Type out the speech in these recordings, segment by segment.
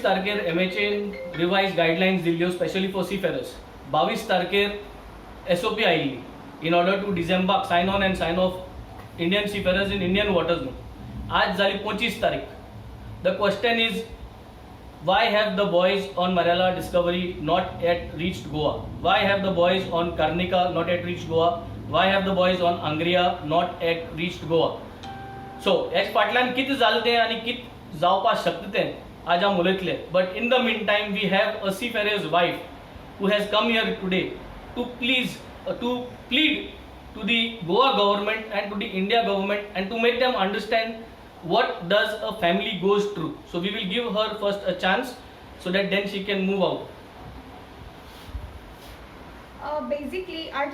तारखेर MHN revise guidelines दिल्ल्यो specially for seafarers. 22 तारखेर SOP आयिल्ली in order to disembark, sign on and sign off Indian seafarers in Indian waters. आज जाली 25 तारीख. The question is, why have the boys on Marella Discovery not yet reached Goa? Why have the boys on Karnika not yet reached Goa? Why have the boys on Angria not yet reached Goa? So, याच फाटल्यान कितें जालें तें आनी कितें जावपाक शकता तें आज हांव उलयतलें. But in the meantime, we have a seafarer's wife who has come here today to plead to the Goa government and to the India government and to make them understand what does a family goes through. So we will give her first a chance so that then she can move out. Basically, I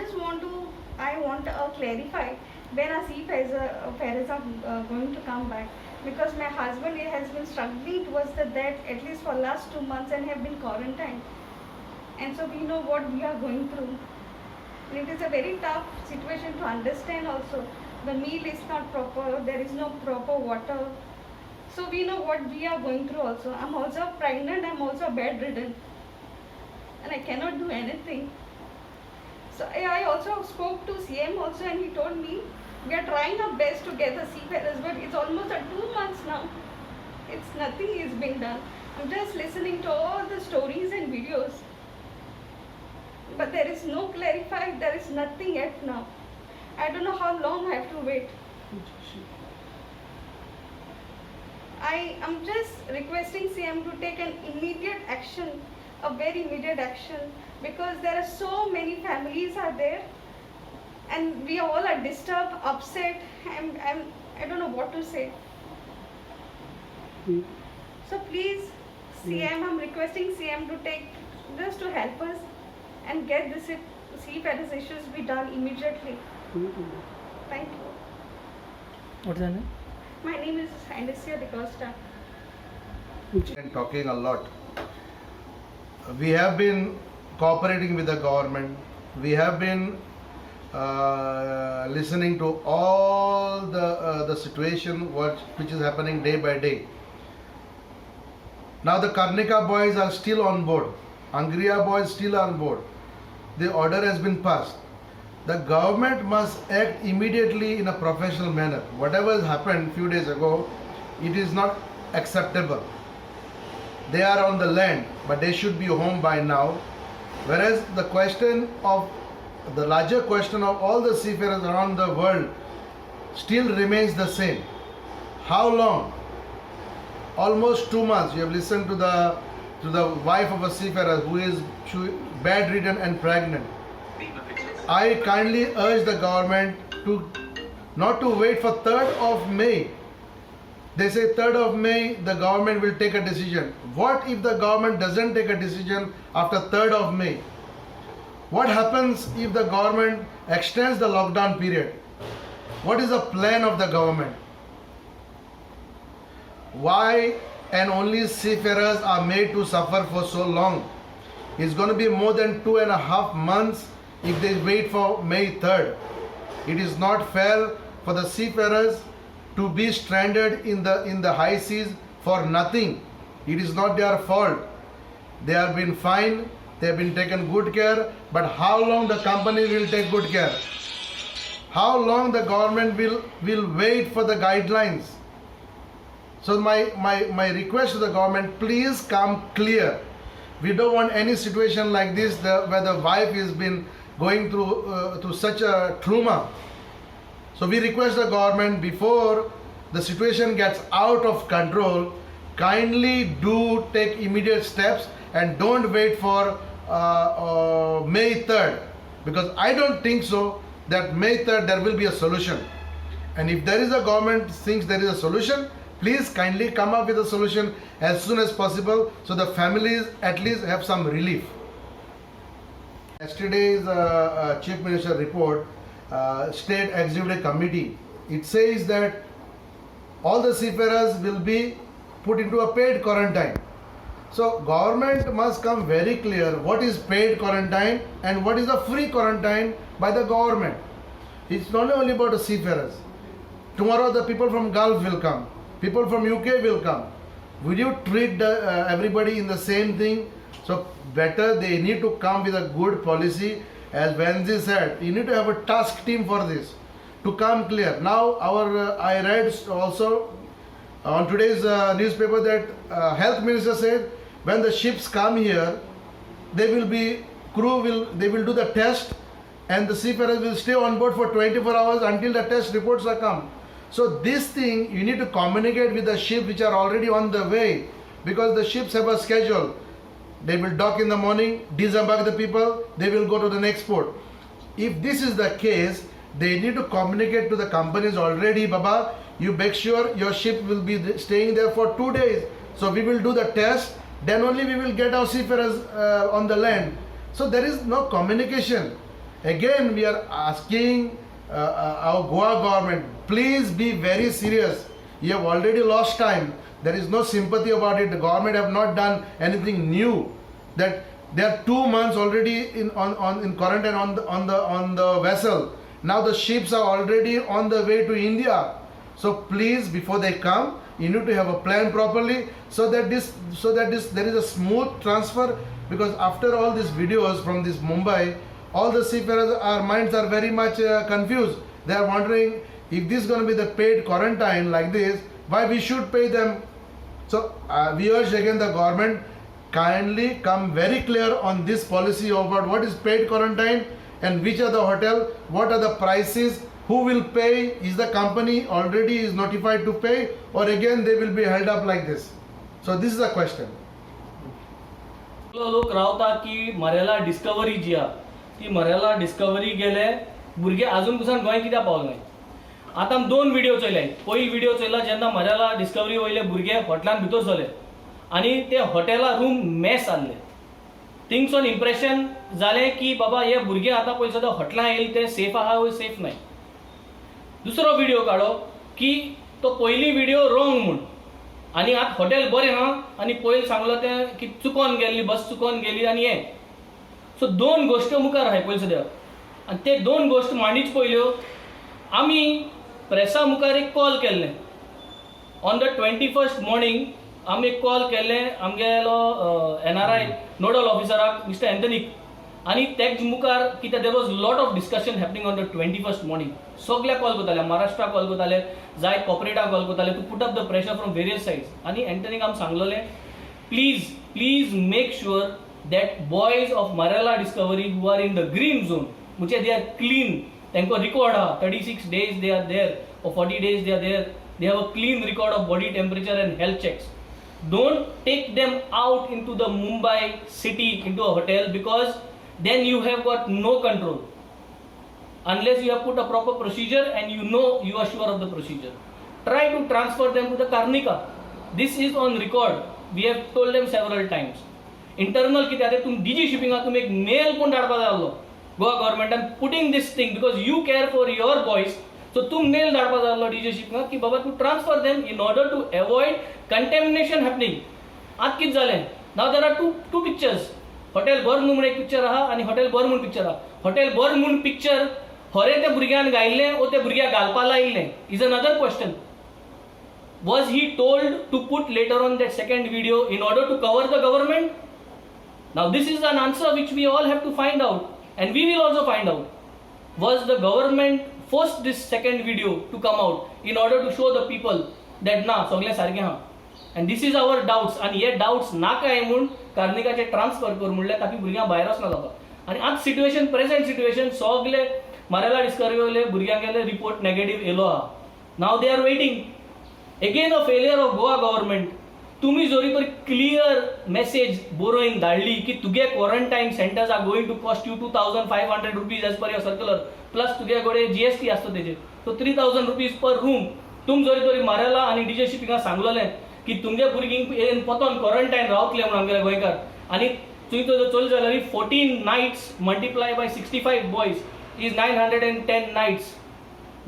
want to clarify when our seafarers are going to come back, because my husband has been struggling towards the death at least for last 2 months and have been quarantined, and so we know what we are going through. And it is a very tough situation to understand also. The meal is not proper, there is no proper water. So we know what we are going through also. I'm also pregnant, I'm also bedridden. And I cannot do anything. So I also spoke to CM also, and he told me we are trying our best to get the seafarers, but it's almost 2 months now. It's nothing is being done. I'm just listening to all the stories and videos. But there is no clarified, there is nothing yet now. I don't know how long I have to wait. I am just requesting CM to take an immediate action, a very immediate action, because there are so many families are there, and we all are disturbed, upset, and I don't know what to say. So please, CM, I'm requesting CM to take just to help us and get this seafarers issues be done immediately. Thank you. What's your name? My name is Anastasia De Costa. And talking a lot. We have been cooperating with the government. We have been listening to all the situation which is happening day by day. Now the Karnika boys are still on board. Angria boys still on board. The order has been passed. The government must act immediately in a professional manner. Whatever has happened few days ago, it is not acceptable. They are on the land, but they should be home by now. Whereas the larger question of all the seafarers around the world still remains the same. How long? Almost 2 months. You have listened to the wife of a seafarer who is bedridden and pregnant. I kindly urge the government not to wait for 3rd of May. They say 3rd of May the government will take a decision. What if the government doesn't take a decision after 3rd of May? What happens if the government extends the lockdown period? What is the plan of the government? Why and only seafarers are made to suffer for so long? It's going to be more than 2.5 months if they wait for May 3rd. It is not fair for the seafarers to be stranded in the high seas for nothing. It is not their fault. They have been fined, they have been taken good care, but how long the company will take good care? How long the government will wait for the guidelines? So my request to the government, please come clear. We don't want any situation like this where the wife has been going through such a trauma. So we request the government, before the situation gets out of control, kindly do take immediate steps and don't wait for May 3rd, because I don't think so that May 3rd there will be a solution. And if there is a government thinks there is a solution, please kindly come up with a solution as soon as possible so the families at least have some relief. Yesterday's Chief Minister report, State Executive Committee, it says that all the seafarers will be put into a paid quarantine. So government must come very clear what is paid quarantine and what is a free quarantine by the government. It's not only about the seafarers. Tomorrow the people from Gulf will come, people from UK will come. will you treat everybody in the same thing? So better they need to come with a good policy. As Wendy said, you need to have a task team for this to come clear. Now I read also on today's newspaper that health minister said when the ships come here, they will do the test, and the seafarers will stay on board for 24 hours until the test reports are come. So this thing you need to communicate with the ships which are already on the way, because the ships have a schedule. They will dock in the morning, disembark the people, they will go to the next port. If this is the case, they need to communicate to the companies already, Baba, you make sure your ship will be staying there for 2 days. So we will do the test, then only we will get our seafarers on the land. So there is no communication. Again, we are asking our Goa government, please be very serious. You have already lost time. There is no sympathy about it. The government have not done anything new. That they are 2 months already in quarantine on the vessel. Now the ships are already on the way to India. So please, before they come, you need to have a plan properly so that there is a smooth transfer. Because after all these videos from this Mumbai, all the seafarers, our minds are very much confused. They are wondering if this is going to be the paid quarantine like this, why we should pay them. So we urge again the government, kindly come very clear on this policy about what is paid quarantine and which are the hotel, what are the prices, who will pay, is the company already is notified to pay, or again they will be held up like this. So this is the question. लोक रावता की मरेला discovery जी हा ती मरेला discovery गेले भुरगे अजून पसून गोंय कित्याक पावले नाही. आता आमी 2 व्हिडिओ चयले. पयली व्हिडिओ चयला जेन्ना मरेला डिस्कवरी वयले भुरगे हॉटेलान भितर सरले आनी ते हॉटेला रूम मेस आसले. थिंगसोन इम्प्रेशन जालें की बाबा हे भुरगे आतां पळय सद्या हॉटेलां येयले ते सेफ आहा वो सेफ नाही. दुसरो व्हिडिओ काडो की तो पयली व्हिडिओ रॉंग म्हूण आनी आतां हॉटेल बरें हा आनी पयलीं सांगलो तें की चुकोन गेल्ली बस चुकोन गेली आनी हें. सो 2 गोश्टी मुखार आहाय पयलीं सद्या आनी ते 2 गोश्टी मांडीच पयल्यो. आमी प्रेसा मुखार एक कॉल केल्लें ऑन द 21st मॉर्निंग. आमी एक कॉल केल्लें आमगेलो NRI नोडल ऑफिसराक मिस्टर एंथनीक आनी तेच मुखार कित्याक there was lot of discussion happening on the 21st morning. सगळ्या कॉल करताले, महाराष्ट्रा कॉल करताले, जाय कॉपरेटा कॉल करताले to put up the pressure from various sides. आनी एंथनीक आमी सांगलोलें please make sure that boys of Marella Discovery who are in the green zone, which they are clean, tenko record 36 days they are there or 40 days they are there, they have a clean record of body temperature and health checks. Don't take them out into the Mumbai city into a hotel, because then you have got no control unless you have put a proper procedure and you are sure of the procedure. Try to transfer them to the Karnika. This is on record. We have told them several times. Internal कितें आतां तुम DG शिपिंगाक तुमी एक mail कोण धाडपा जाय आसलो गोवा गव्हर्मेंटान putting this thing because you care for your boys. So तूं मेल धाडपा जाय आसलो डीजी शिपिंगाक की बाबा तूं transfer them in order to avoid contamination happening. आतां कितें जालें, now there are two pictures. Hotel बर म्हणून एक पिक्चर आहा आनी हॉटेल बर म्हणून पिक्चर आहा. हॉटेल बर म्हणून पिक्चर खरें त्या भुरग्यान गायिल्लें ओ त्या भुरग्याक घालपा लायिल्लें is another question. Was he told to put later on that second video in order to cover the government? Now this is an answer which we all have to find out, and we will also find out. Was the government forced this second video to come out in order to show the people that na सगळे सारखे हा? And this is our doubts, and hey doubts नाका आहे म्हणून कार्निकाचे transfer कर म्हणले ताकी भुरग्यां भायर वचना जावपाक. आणि आज सिच्युएशन प्रेझेंट सिच्युएशन सगळे मारेला डिस्कवरी वयले भुरग्यांक गेले रिपोर्ट नेगेटिव्ह येलो हा. Now they are waiting. Again a failure of Goa government. तुम्ही जरी तर क्लियर मेसेज बरोवन धाडली की तुगे quarantine centres are going to cost you 2500 rupees as per your circular, plus तुगे कडेन GST आसता तेजेर, सो 3000 रुपीज पर रूम. तुम जरी तरी मारेला आनी डीजे शिपिंगाक सांगलोलें की तुमगे भुरगींक येवन पोतोन क्वारंटाईन रावतले म्हणून आमगेले गोंयकार. आनी तुवें तो चल जाल्यार 14 nights multiply by 65 boys is 910 nights.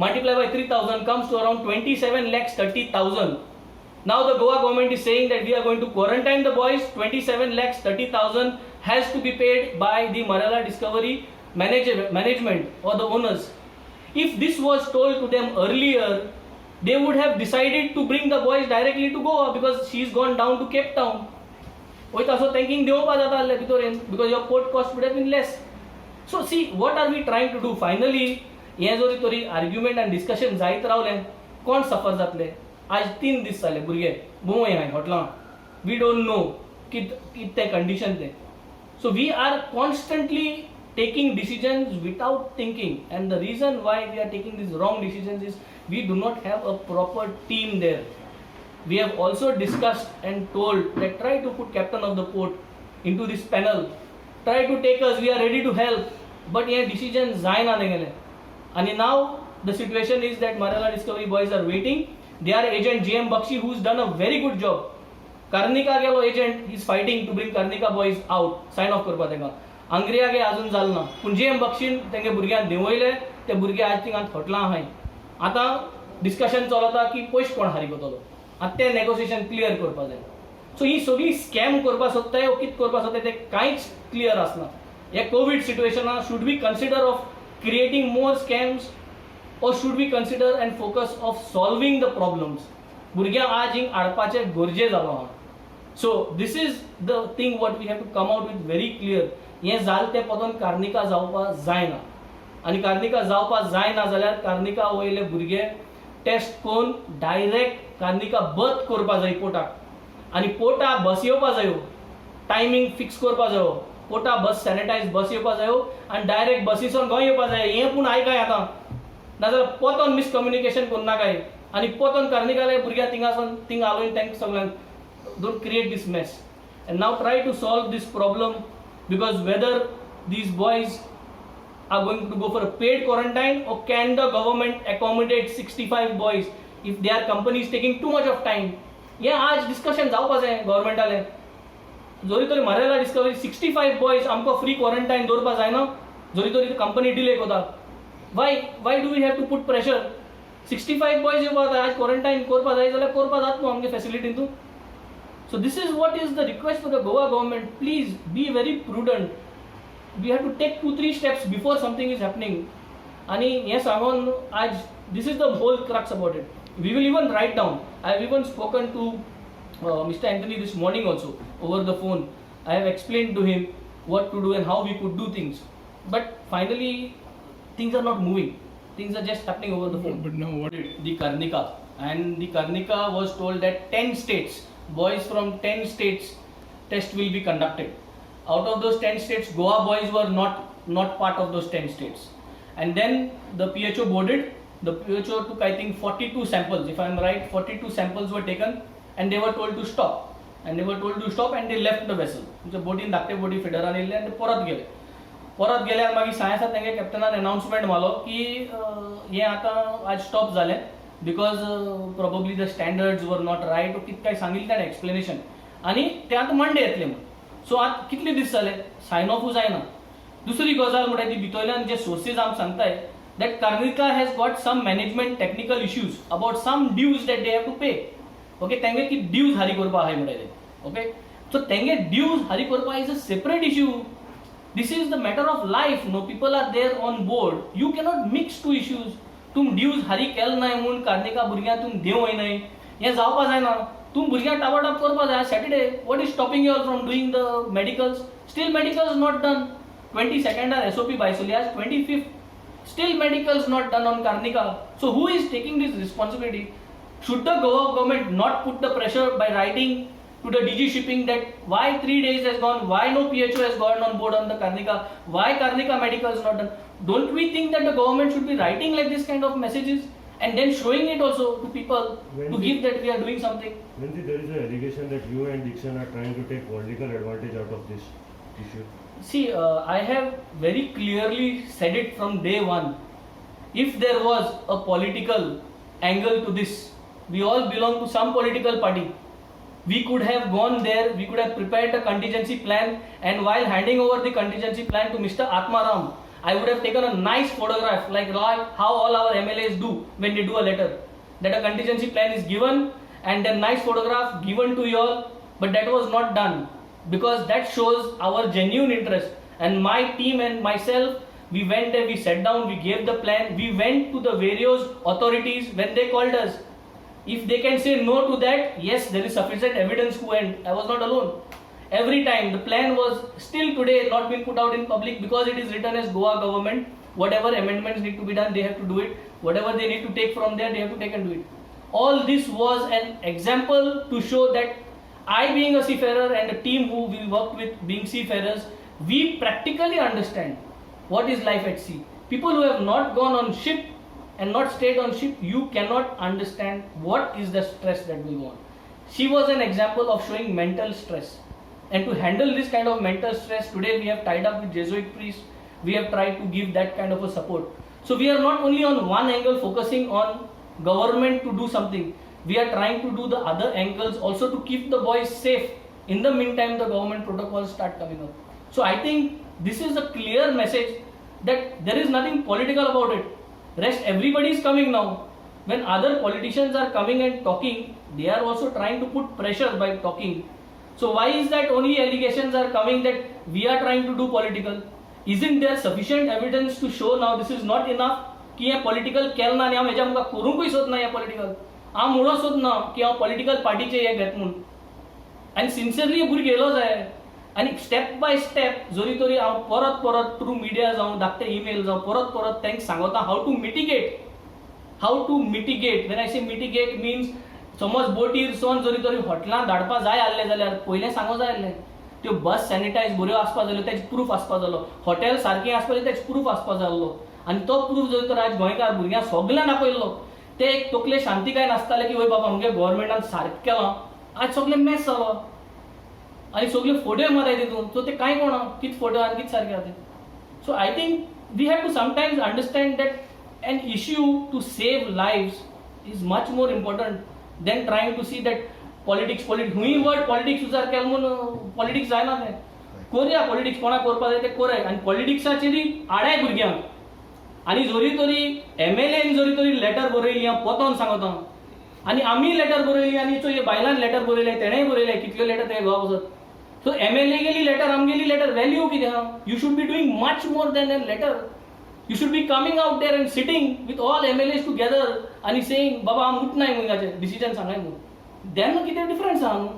Multiply by 3000 comes to around 27,30,000. Now the Goa government is saying that we are going to quarantine the boys. 27,30,000 has to be paid by the Marella Discovery management or the owners. If this was told to them earlier, they would have decided to bring the boys directly to Goa because she's gone down to Cape Town. Wait, also thinking because your port cost would have been less. So see, what are we trying to do? Finally, हे जोरी तोरी argument and discussion जायत रावलें कोण सफर जातले आज 3 दीस जाले भुरगे बोंवय हाय हॉटलां वी डोंट नो कित ते कंडिशन ते so we are constantly taking decisions without thinking, and the reason why we are taking these wrong decisions is we do not have a proper team there. We have also discussed and told that try to put captain of the port into this panel, try to take us, we are ready to help, but here decisions जायना गेले. And now the situation is that Marella Discovery boys are waiting. Their agent GM Bakshi, who's done a very good job, Karnika गेलो agent, he's fighting to bring Karnika boys out, sign off करपा तेंका. अंग्रिया गे अजून जाल ना पूण GM बक्षीन तेंगे भुरग्यांक देंवयले ते भुरगे आज थिंगां थोटलां आहाय आतां डिस्कशन चलता की पयस कोण हारी वतलो आतां ते नेगोशिएशन क्लियर करपा जाय सो ही सगळी स्कॅम करपा सोदताय ओ कित करपा सोदताय ते कांयच क्लियर आसना हे कोविड सिट्युएशनान should we consider of creating more scams or should we consider and focus of solving the problems भुरग्यांक आज हिंग हाडपाचे गरजे जालो आहा so this is the thing what we have to come out with very clear हे जाल ते पदोन कार्निका जावपा जायना आनी कार्निका जावपा जायना जाल्यार कार्निका वयले भुरगे टेस्ट कोन डायरेक्ट कार्निका बंद करपा जाय पोर्टाक आनी पोर्टा बस येवपा जायो टायमींग फिक्स करपा जायो पोर्टा बस सॅनिटायज बस येवपा जायो आनी डायरेक्ट बसीसून गोंय येवपा जाय हें पूण आयकाय आतां नाजाल्यार पोतोन मिसकम्युनिकेशन करना काय आनी पोतोन कार्निकाले भुरग्यां थिंगासून थिंग आलोवन तांकां सगळ्यांक don't create this mess and now try to solve this problem because whether these boys are going to go for a paid quarantine or can the government accommodate 65 boys if their company is taking too much of time ये आज discussion जावपा जाय गव्हर्मेंटाले जोरी तरी Marella Discovery 65 boys आमको free quarantine दवरपा जायना जोरी तरी कंपनी डिले कोता why do we have to put pressure 65 boys येवपा जाय आज क्वारंटाइन करपा जाय जाल्यार करपा जात न्हू आमगे फॅसिलिटीन तू So this is what is the request for the Goa government. Please be very prudent. We have to take 2-3 steps before something is happening. And yes, this is the whole crux about it. We will even write down. I have even spoken to Mr. Anthony this morning also over the phone. I have explained to him what to do and how we could do things. But finally, things are not moving. Things are just happening over the phone. But now what? The Karnika. And the Karnika was told that 10 states, boys from 10 states test will be conducted. Out of those 10 states, Goa boys were not part of those 10 states. And then the PHO boarded. The PHO took I think 42 samples, if I am right. 42 samples were taken and they were told to stop. And they were told to stop and they left the vessel. So boatin धाकटे बोटी फेडरान येयले and they परत गेल्यार मागीर सायन्सात तेंगे कॅप्टनान announcement मारलो की हे आतां आज स्टॉप जालें because probably the standards were not right कितें काय सांगिल्लें ताणें एक्सप्लेनेशन आनी ते आतां मंडे येतले म्हण सो आतां कितले दीस जाले सायन ऑफू जायना दुसरी गजाल म्हणटा ती भितरल्यान जे सोर्सीस आमकां सांगताय that Karnika has got some management technical issues about some dues that they have to pay okay तेंगे कितें ड्यूज हारी करपा आहाय म्हणटा ते ओके सो तेंगे ड्यूज हारी करपा is a separate issue this is the matter of life no people are there on board you cannot mix two issues तुम ड्यूज हारी केल नाय म्हूण कार्निका भुरग्यांक तुम देंवय नाय हें जावपा जायना तुम भुरग्यांक टापाटाप करपा जाय Saturday what is stopping you all from doing the medicals steel medicals not done 22nd SOP Baisolias 25th still medicals not done on Karnika so who is taking this responsibility should the Goa government not put the pressure by writing to the DG shipping that why 3 days has gone why no PHO has gone on board on the Karnika why Karnika medicals not done don't we think that the government should be writing like this kind of messages and then showing it also to people to give that we are doing something Nancy, there is an allegation that you and Dixon are trying to take political advantage out of this issue see I have very clearly said it from day one if there was a political angle to this we all belong to some political party we could have gone there we could have prepared a contingency plan and while handing over the contingency plan to Mr. Atmaram I would have taken a nice photograph like how all our MLAs do when they do a letter that a contingency plan is given and a nice photograph given to you all but that was not done because that shows our genuine interest and my team and myself we went there we sat down we gave the plan we went to the various authorities when they called us If they can say no to that, yes, there is sufficient evidence who went. I was not alone. Every time the plan was still today not been put out in public because it is written as Goa government. Whatever amendments need to be done, they have to do it. Whatever they need to take from there, they have to take and do it. All this was an example to show that I, being a seafarer, and the team who we worked with being seafarers, we practically understand what is life at sea. People who have not gone on ship and not stayed on ship, you cannot understand what is the stress that will go on. She was an example of showing mental stress. And to handle this kind of mental stress, today we have tied up with Jesuit priests. We have tried to give that kind of a support. So we are not only on one angle focusing on government to do something. We are trying to do the other angles also to keep the boys safe. In the meantime, the government protocols start coming up. So I think this is a clear message that there is nothing political about it. Rest, everybody is coming now. When other politicians are coming and talking, they are also trying to put pressure by talking. So why is that only allegations are coming that we are trying to do political? Isn't there sufficient evidence to show now this is not enough? कि हे political केल ना आनी हांव हेज्या मुखार करूंकूय सोदना हे political हांव म्हणून सोदना की हांव पॉलिटिकल पार्टीचे हे घेत म्हणून आनी सिन्सियरली भुरगे गेलो जाय आनी स्टेप बाय स्टेप जोरी तोरी हांव परत परत थ्रू मिडिया जावं धाकटे ईमेल जावं परत परत तांकां सांगता हाव टू मिटिगेट वेन आय से मिटिगेट मिन्स समज बोटीर सोन जोरी तोरी हॉटेलांत धाडपा जाय आसलें जाल्यार पयलें सांगो जाय आसलें त्यो बस सॅनिटायज बऱ्यो आसपा जाल्यो तेजे प्रूफ आसपा जालो हॉटेल सारकें आसपाचें तेजे प्रूफ आसपा जाल्लो आनी तो प्रूफ जर तर आज गोंयकार भुरग्यांक सगळ्यांक दाखयल्लो ते एक तकले शांती काय नासताले की वय बाबा आमगे गव्हर्मेंटान सारकें केलां आज सगळें मॅस जालो आनी सगळे फोटोय माराय तितून सो ते कांय कोणा कित फोटो आनी कित सारकें आहा ते so I think we have to sometimes understand that an issue to save lives is much more important than trying to see that politics हुंय वर्ड पॉलिटिक्स उजार केलें म्हणून पॉलिटिक्स जायना तें कोरया पॉलिटिक्स कोणाक करपा जाय तें कोराय आनी पॉलिटिक्साचेरी आडाय भुरग्यांक आनी जोरी तोरी एमएलएन जोरी तोरी लेटर बरयली हांव पोतोन सांगता आनी आमी लेटर बरयली आनी चो हे बायलान लेटर बरयले तेणेय बरयले कितल्यो लेटर ते घोवा बसत सो एमएलए गेली लेटर आमगेली लेटर व्हॅल्यू कितें आहा you should be doing much more than an letter you should be coming out there and sitting with all MLAs together आनी सेईंग बाबा हांव उठनाय मुंगाचे डिसिजन सांगाय म्हणून देन कितें डिफरन्स आहा न्हू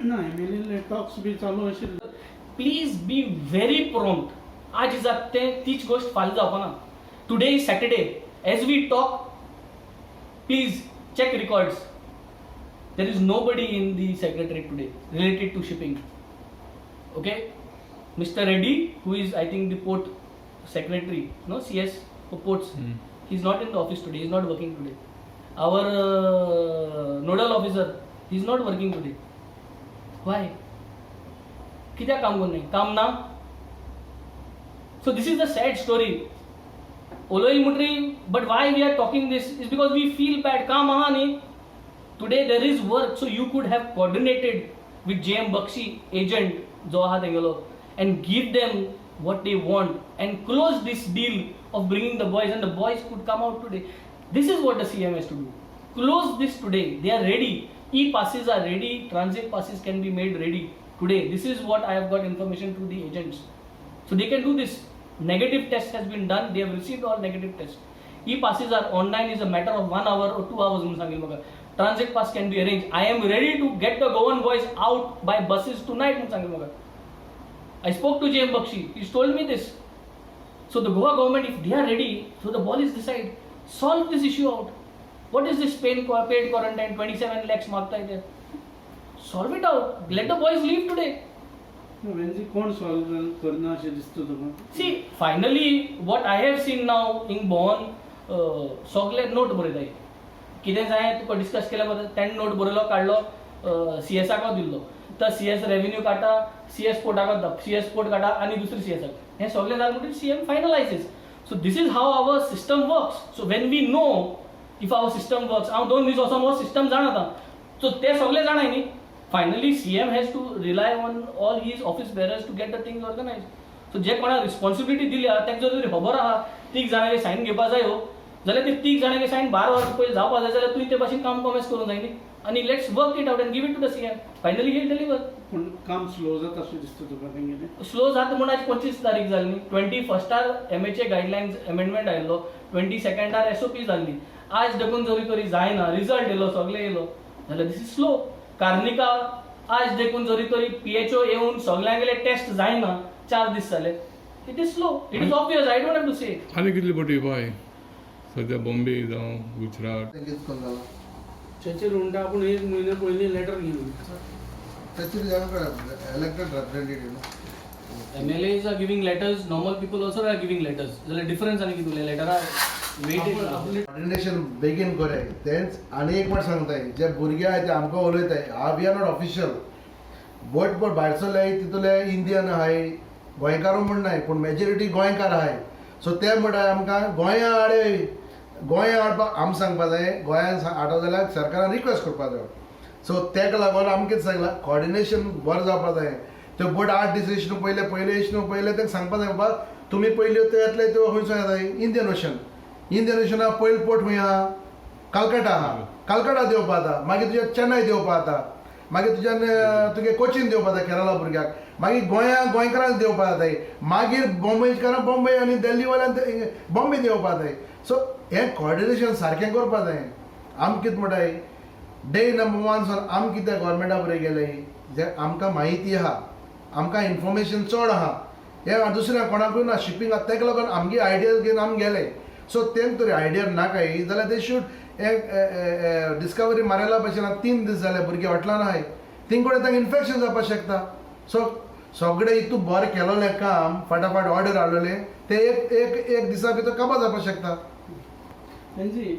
ना एमएलए टॉक्स बी चालू आशिल्ले प्लीज बी व्हेरी प्रॉम्प्ट आज जाता तीच गोष्ट फाल्यां जावपाना today is Saturday as we talk please check records there is nobody in the secretariat today related to shipping okay mister Reddy who is I think the port secretary no CS for ports he is not in the office today he is not working today our nodal officer he is not working today why कित्याक काम करना काम ना so this is the sad story उलोय मुटरी but why we are talking this is because we feel bad काम आहा न्ही today there is work so you could have coordinated with JM Bakshi agent जो आहा तेंगेलो and give them what they want and close this deal of bringing the boys and the boys could come out today. This is what the CM has to do. Close this today. They are ready. E-passes are ready. Transit passes can be made ready today. This is what I have got information through the agents. So they can do this. Negative test has been done. They have received all negative tests. E-passes are online is a matter of 1 hour or 2 hours. Transit pass can be arranged. I am ready to get the Goan boys out by buses tonight. I spoke to JM Bakshi. He's told me this. So the Goa government, if they are ready, so the ball is decided. Solve this issue out. What is this paid quarantine? 27 lakhs marked there. Solve it out. Let the boys leave today. Venzy कोण solve करना अशें दिसता तुका See, finally, what I have seen now in Bonn, सगळे note बरयताय कितें जाय तुका discuss केल्या बद्दल ताणें नोट बरयलो काडलो CSाक दिल्लो तर CS रेव्हेन्यू काटा CS पोर्टाक CS पोर्ट काटा आनी दुसरी CSाक हें सगळें जालें म्हणटकीर CM finalises so this is how our system works so when we know if our system works हांव 2 दीस वचोन हो सिस्टम जाणा सो ते सगळे जाणाय न्ही finally CM has to rely on all his office bearers to get the things organise सो जे कोणाक रिस्पॉन्सिबिलिटी दिली आहा ताका जर खबर आहा 3 जाणांगे सायन घेवपा जाय जाल्यार ते 3 जाणांगे सायन 12 वरां पयलीं जावपा जाय जाल्यार तुवें ते भाशेन काम कॉमेस करूंक जाय न्ही आणि let's work it out and give it to the CM finally he deliver पूण काम स्लो जाता अशें दिसता तुका तेंगेलें स्लो जाता म्हण आज 25 तारीख जाली 21स्टार MHA गायडलायन्स अमेंडमेंट आयिल्लो 22ndaर SOP जाल्ली आज देखून जरी तरी जायना रिजल्ट येलो सगळे येलो जाल्यार दिस इज स्लो. कार्निका आज देखून जरी तरी PHO येऊन सगळ्यांगेले टेस्ट जायना 4 दीस जाले. It is slow. It is obvious. I don't have to say. आनी कितली फावटी बाय सद्या बॉम्बे जावं गुजरात तेंगेच कोण जाला त्याचेर म्हणटा आपूण 1 म्हयने पयलीं लेटर घेवन त्याची elected representative MLAs are giving letters, normal people also are giving letters. जाल्यार डिफरन्स आनी कितें उरलें लेटरा वेट कोऑर्डिनेशन बेगीन करे. तेंच आनी एक फावट सांगताय जे भुरगे आहाय ते आमकां उलयताय हांव we are not official boat boat भायरसले तितूले इंडियन आहाय गोंयकार म्हण नाय पूण मेजॉरिटी गोंयकार आहाय. सो ते म्हणटाय आमकां गोंया हाडय गोंया हाडपाक आमी सांगपा जाय गोंयान हाडो जाल्यार सरकारान रिक्वेस्ट करपा जाय. सो तेका लागून आमी कितें सांगलां कॉर्डिनेशन बरें जावपा जाय. ते बोट 8 दीस येयचे पयले तेंका सांगपा जाय बाबा तुमी पयली ते येतले त्यो खंयसर येताय इंडियन ओशना पयलो पोर्ट खंय आहा कलकत्ता आहा. कलकत्ता देवपा जाता मागीर तुज्या चेन्नय देवपा जाता मागीर तुगे कोचीन देवपा जाता केरला भुरग्याक मागीर गोंयकारांक देवपा जाताय मागीर बॉम्बेकारांक बॉम्बे आनी दिल्ली वाल्यांक बॉम्बे देवपा जाताय. सो हें कॉर्डिनेशन सारकें करपा जाय. आमी कितें म्हणटाय डे नंबर 1 सावन आमी कित्याक गव्हर्मेंटा फुडें गेले जे आमकां म्हायती आहा आमकां इन्फॉर्मेशन चड आहा हें दुसऱ्या कोणाकूय ना शिपींग आहा तेका लागून आमगे आयडियाज घेवन आमी गेले. सो तेंक तरी आयडिया नाकाय जाल्यार दे शूड एक डिस्कवरी मारेला भशेन 3 दीस जाले भुरगे हॉटेलान आहाय तिंकोडे तांकां इन्फेक्शन जावपाक शकता. सो सगळे हितून बरें केलोलें काम फटाफट ऑर्डर हाडलेले ते एक दिसा भितर काबार जावपाक शकता. तेंची